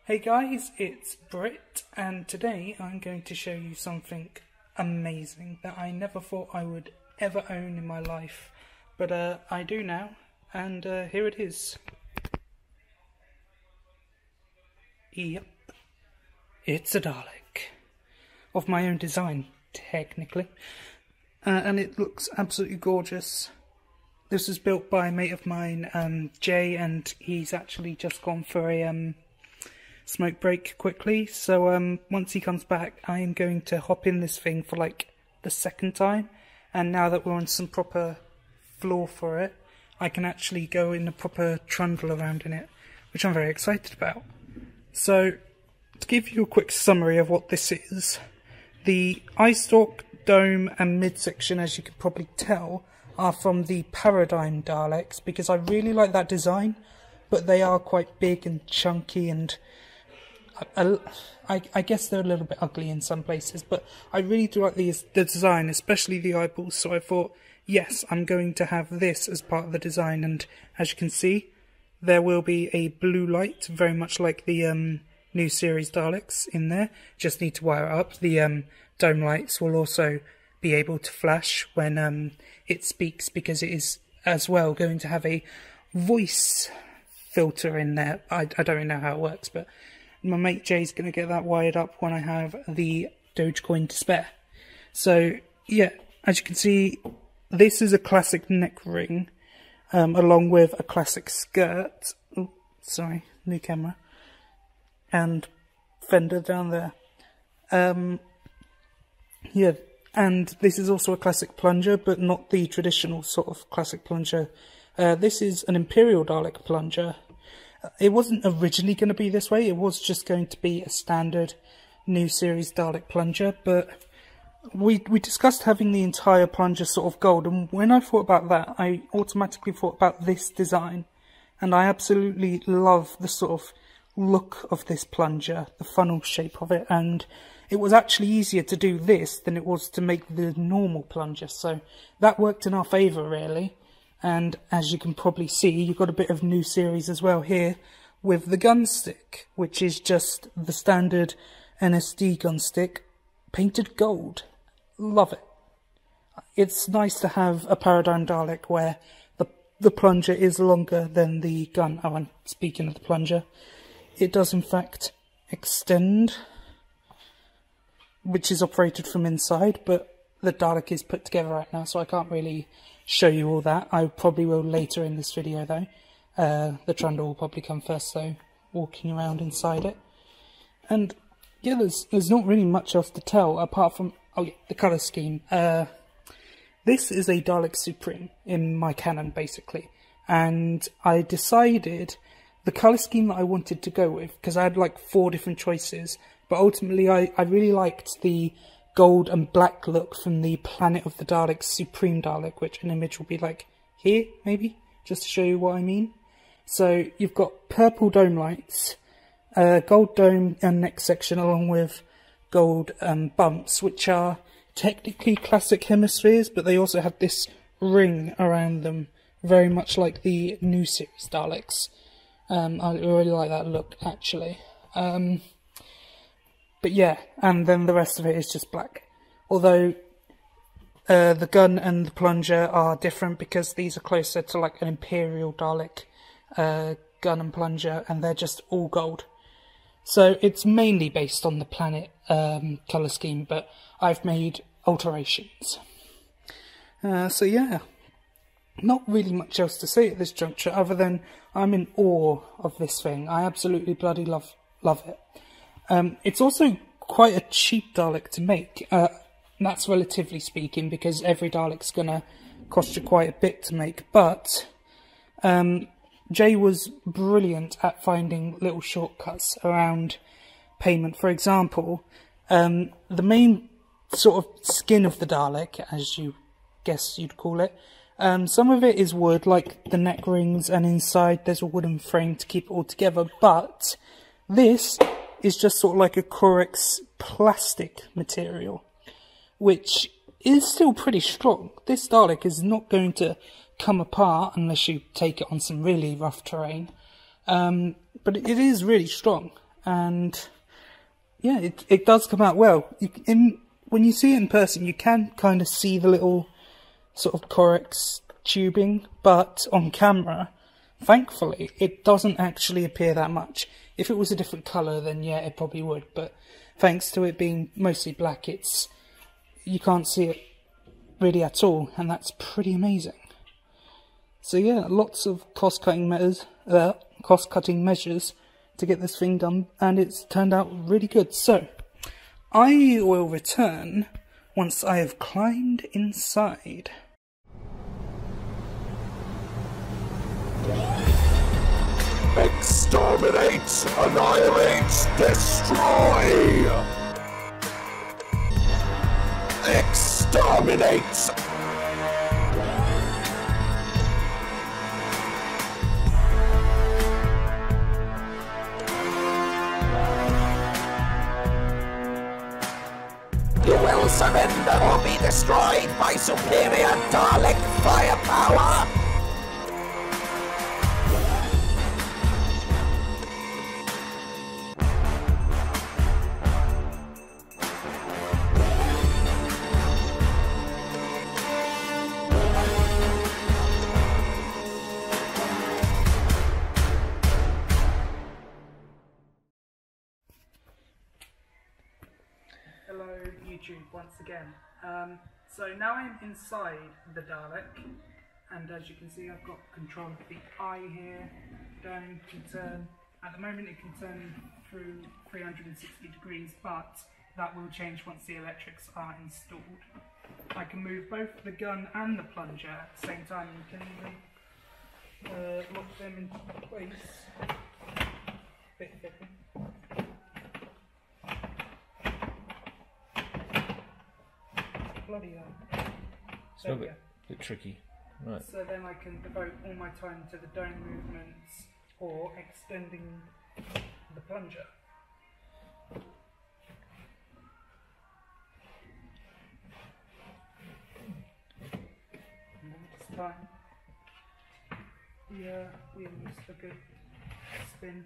Hey guys, it's Britt, and today I'm going to show you something amazing that I never thought I would ever own in my life, but I do now, and here it is. Yep, it's a Dalek, of my own design, technically, and it looks absolutely gorgeous. This was built by a mate of mine, Jay, and he's actually just gone for a smoke break quickly, so once he comes back I am going to hop in this thing for like the second time, and now that we're on some proper floor for it, I can actually go in a proper trundle around in it, which I'm very excited about. So, to give you a quick summary of what this is, the eye stalk, dome and midsection, as you can probably tell, are from the Paradigm Daleks, because I really like that design, but they are quite big and chunky, and I guess they're a little bit ugly in some places, but I really do like the design, especially the eyeballs, so I thought, yes, I'm going to have this as part of the design. And as you can see, there will be a blue light, very much like the new series Daleks in there. Just need to wire it up. The dome lights will also be able to flash when it speaks, because it is as well going to have a voice filter in there. I don't really know how it works, but my mate Jay's going to get that wired up when I have the Dogecoin to spare. So yeah, as you can see, this is a classic neck ring, along with a classic skirt. Oh, sorry, new camera. And fender down there. Yeah, and this is also a classic plunger, but not the traditional sort of classic plunger. This is an Imperial Dalek plunger. It wasn't originally going to be this way, it was just going to be a standard new series Dalek plunger, but we discussed having the entire plunger sort of gold, and when I thought about that, I automatically thought about this design, and I absolutely love the sort of look of this plunger, the funnel shape of it, and it was actually easier to do this than it was to make the normal plunger, so that worked in our favour really. And as you can probably see, you've got a bit of new series as well here with the gun stick, which is just the standard NSD gun stick painted gold. Love it. It's nice to have a Paradigm Dalek where the plunger is longer than the gun. Oh, and speaking of the plunger, it does in fact extend, which is operated from inside, but the Dalek is put together right now, so I can't really show you all that. I probably will later in this video though. The trundle will probably come first though, walking around inside it. And yeah, there's not really much else to tell apart from, oh yeah, the colour scheme. This is a Dalek Supreme in my canon basically, and I decided the colour scheme that I wanted to go with, because I had like 4 different choices, but ultimately I really liked the gold and black look from the Planet of the Daleks Supreme Dalek, which an image will be like here, maybe, just to show you what I mean. So you've got purple dome lights, gold dome and neck section, along with gold bumps, which are technically classic hemispheres, but they also have this ring around them, very much like the new series Daleks. I really like that look, actually. But yeah, and then the rest of it is just black. Although the gun and the plunger are different, because these are closer to like an Imperial Dalek gun and plunger, and they're just all gold. So it's mainly based on the Planet colour scheme, but I've made alterations. So yeah, not really much else to say at this juncture, other than I'm in awe of this thing. I absolutely bloody love it. It's also quite a cheap Dalek to make. That's relatively speaking, because every Dalek's gonna cost you quite a bit to make, but Jay was brilliant at finding little shortcuts around payment. For example, the main sort of skin of the Dalek, as you guess you'd call it, some of it is wood, like the neck rings, and inside there's a wooden frame to keep it all together, but this is just sort of like a Corex plastic material, which is still pretty strong. This Dalek is not going to come apart unless you take it on some really rough terrain, but it is really strong. and yeah, it does come out well. When you see it in person, you can kind of see the little sort of Corex tubing, but on camera, thankfully, it doesn't actually appear that much. If it was a different colour, then yeah, it probably would, but thanks to it being mostly black, you can't see it really at all, and that's pretty amazing. So yeah, lots of cost-cutting measures to get this thing done, and it's turned out really good. So, I will return once I have climbed inside. Exterminate, annihilate, destroy! Exterminate! You will surrender or be destroyed by superior Dalek firepower! Hello YouTube once again. So now I'm inside the Dalek, and as you can see I've got control of the eye here. Down can turn, at the moment it can turn through 360 degrees, but that will change once the electrics are installed. I can move both the gun and the plunger at the same time, and can even lock them into place. Bit fiddly. Bloody hell. It's a bit tricky. Right. So then I can devote all my time to the dome movements or extending the plunger. And then this time the wheel needs a good spin.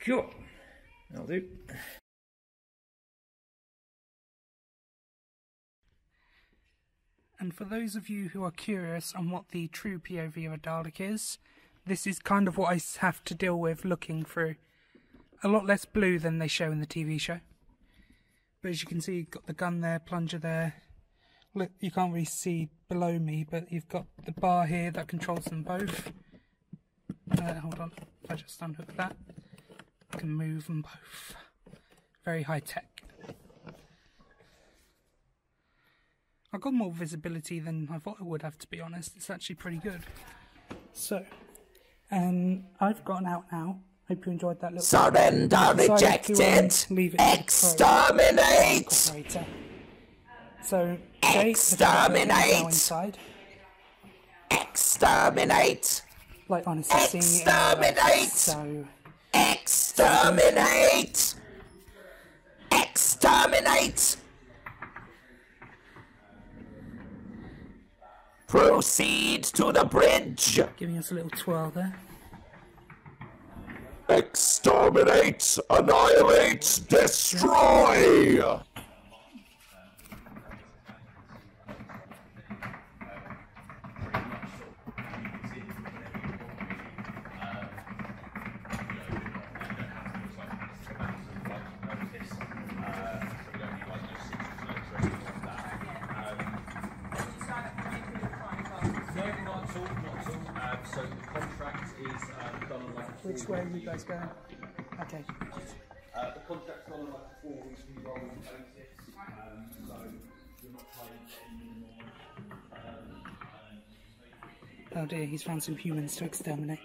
Cool. That'll do. And for those of you who are curious on what the true POV of a Dalek is, this is kind of what I have to deal with looking through. A lot less blue than they show in the TV show. But as you can see, you've got the gun there, plunger there. Look, you can't really see below me, but you've got the bar here that controls them both. Hold on, if I just unhook that, I can move them both. Very high tech. I've got more visibility than I thought I would have, to be honest. It's actually pretty good. So, I've gotten out now. Hope you enjoyed that little. Surrender rejected. Leave it to Exterminate. the operator. So, Jake, the driver, is now inside. Exterminate. Like honestly, seeing it in Exterminate. so Exterminate. Exterminate. Proceed to the bridge. giving us a little twirl there. Exterminate, annihilate, destroy! So the contract is done on like a 4 Which way are you guys going? Okay. the contract's done on like a 4 week rolling basis, so you're not paying any more. Oh dear, he's found some humans to exterminate.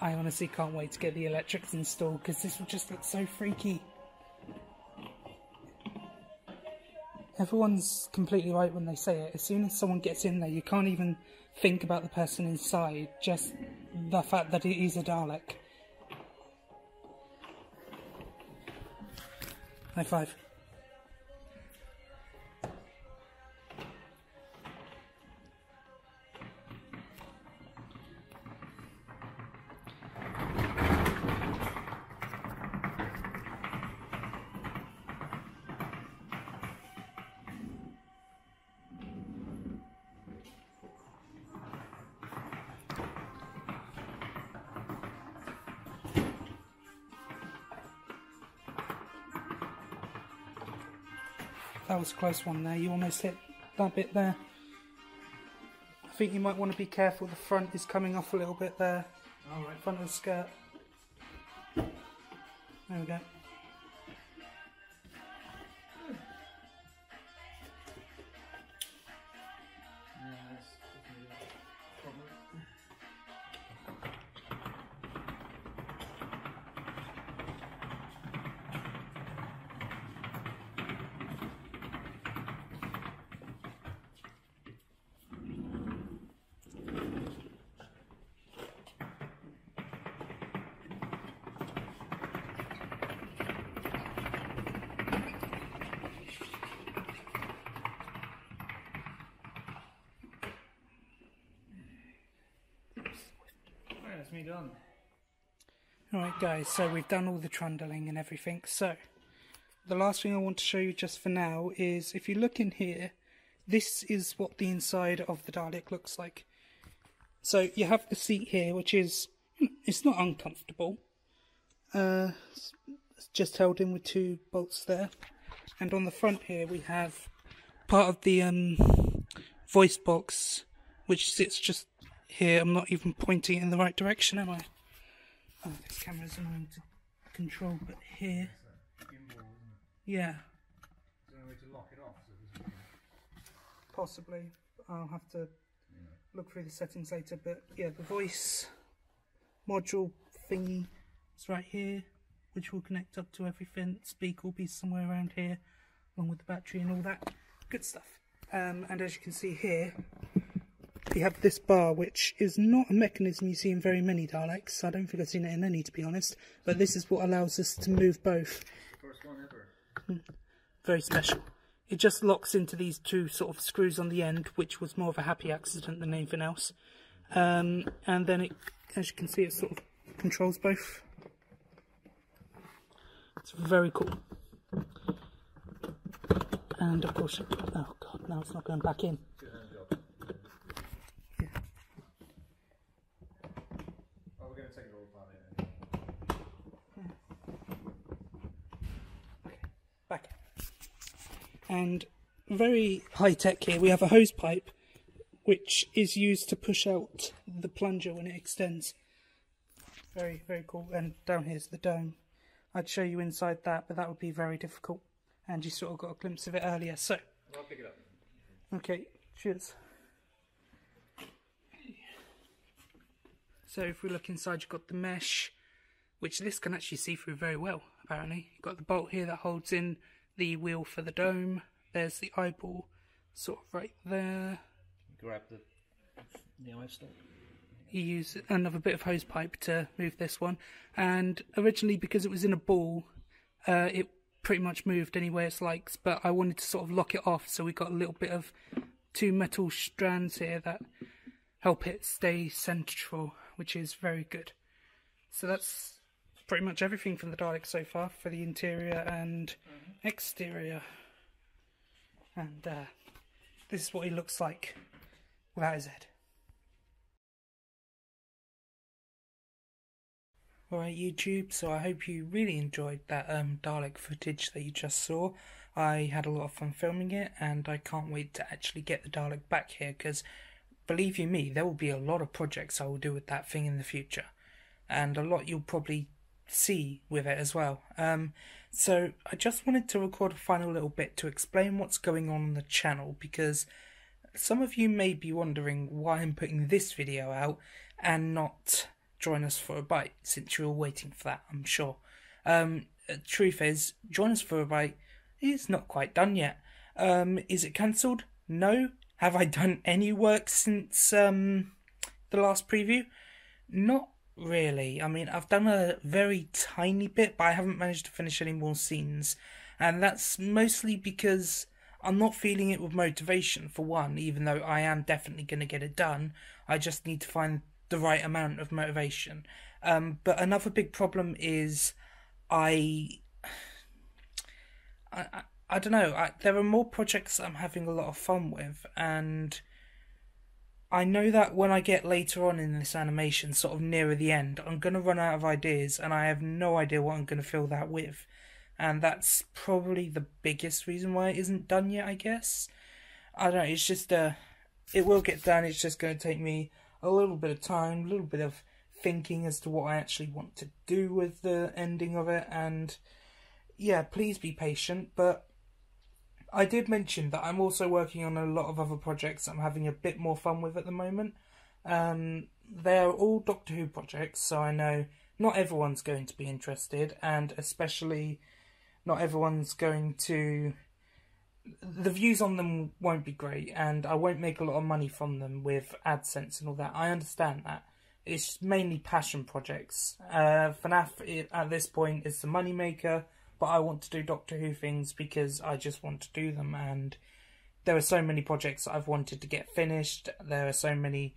I honestly can't wait to get the electrics installed because this will just look so freaky. Everyone's completely right when they say it. As soon as someone gets in there, you can't even think about the person inside, just the fact that it is a Dalek. High five. That was a close one there, you almost hit that bit there. I think you might want to be careful, the front is coming off a little bit there. Alright. Front of the skirt. There we go. That's me done. Alright guys, so we've done all the trundling and everything, so the last thing I want to show you just for now is, if you look in here, this is what the inside of the Dalek looks like. So you have the seat here, which is, it's not uncomfortable, it's just held in with 2 bolts there, and on the front here we have part of the voice box, which sits just here. I'm not even pointing it in the right direction, am I? Oh, this camera's annoying to control, but here. Yeah. Possibly. I'll have to look through the settings later, but yeah, the voice module thingy is right here, which will connect up to everything. Speaker will be somewhere around here, along with the battery and all that good stuff. And as you can see here, we have this bar, which is not a mechanism you see in very many Daleks. I don't think I've seen it in any, to be honest. But this is what allows us to move both. First one ever. Very special. It just locks into these 2 sort of screws on the end, which was more of a happy accident than anything else. And then it, as you can see, it sort of controls both. It's very cool. And of course, oh god, now it's not going back in. Back. And very high tech here, we have a hose pipe which is used to push out the plunger when it extends. Very, very cool. And down here's the dome. I'd show you inside that, but that would be very difficult. and you sort of got a glimpse of it earlier. So, I'll pick it up. okay, cheers. So if we look inside, you've got the mesh, which this can actually see through very well, apparently. You've got the bolt here that holds in the wheel for the dome. There's the eyeball, sort of right there. Grab the eye stalk. You use another bit of hose pipe to move this one, and originally, because it was in a ball, it pretty much moved any way it likes, but I wanted to sort of lock it off, so we got a little bit of 2 metal strands here that help it stay central, which is very good. So that's pretty much everything from the Dalek so far for the interior and exterior. And this is what he looks like without his head. Alright YouTube, so I hope you really enjoyed that Dalek footage that you just saw. I had a lot of fun filming it, and I can't wait to actually get the Dalek back here, because believe you me, there will be a lot of projects I will do with that thing in the future, and a lot you'll probably see with it as well. So I just wanted to record a final little bit to explain what's going on the channel, because some of you may be wondering why I'm putting this video out and not Join Us for a Bite, since you were waiting for that, I'm sure. Truth is, Join Us for a Bite is not quite done yet. Is it cancelled? No. Have I done any work since the last preview? Not really. I mean, I've done a very tiny bit, but I haven't managed to finish any more scenes, and that's mostly because I'm not feeling it with motivation, for one, even though I am definitely going to get it done. I just need to find the right amount of motivation. But another big problem is I don't know, there are more projects that I'm having a lot of fun with, and I know that when I get later on in this animation, sort of nearer the end, I'm going to run out of ideas, and I have no idea what I'm going to fill that with. And that's probably the biggest reason why it isn't done yet, I guess. I don't know, it's just, it will get done, it's just going to take me a little bit of time, a little bit of thinking as to what I actually want to do with the ending of it, and yeah, please be patient. But I did mention that I'm also working on a lot of other projects I'm having a bit more fun with at the moment. They're all Doctor Who projects, so I know not everyone's going to be interested, and especially not everyone's going to... The views on them won't be great, and I won't make a lot of money from them with AdSense and all that. I understand that. It's mainly passion projects. FNAF at this point is the money maker, but I want to do Doctor Who things because I just want to do them, and there are so many projects that I've wanted to get finished. There are so many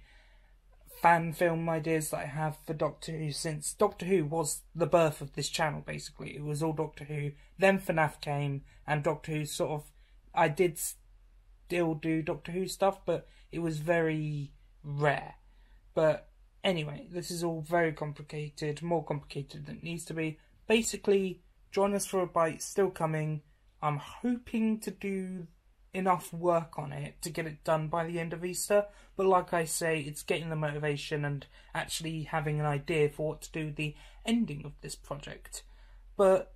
fan film ideas that I have for Doctor Who, since Doctor Who was the birth of this channel, basically. It was all Doctor Who, then FNAF came, and Doctor Who sort of... I did still do Doctor Who stuff, but it was very rare. But anyway, this is all very complicated, more complicated than it needs to be. Basically, Join Us for a Bite still coming. I'm hoping to do enough work on it to get it done by the end of Easter, but like I say, it's getting the motivation and actually having an idea for what to do with the ending of this project. But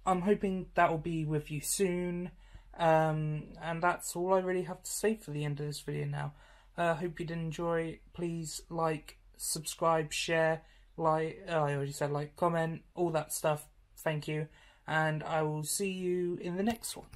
I'm hoping that will be with you soon. And that's all I really have to say for the end of this video now. Hope you did enjoy. Please like, subscribe, share, I already said like, comment, all that stuff. Thank you, and I will see you in the next one.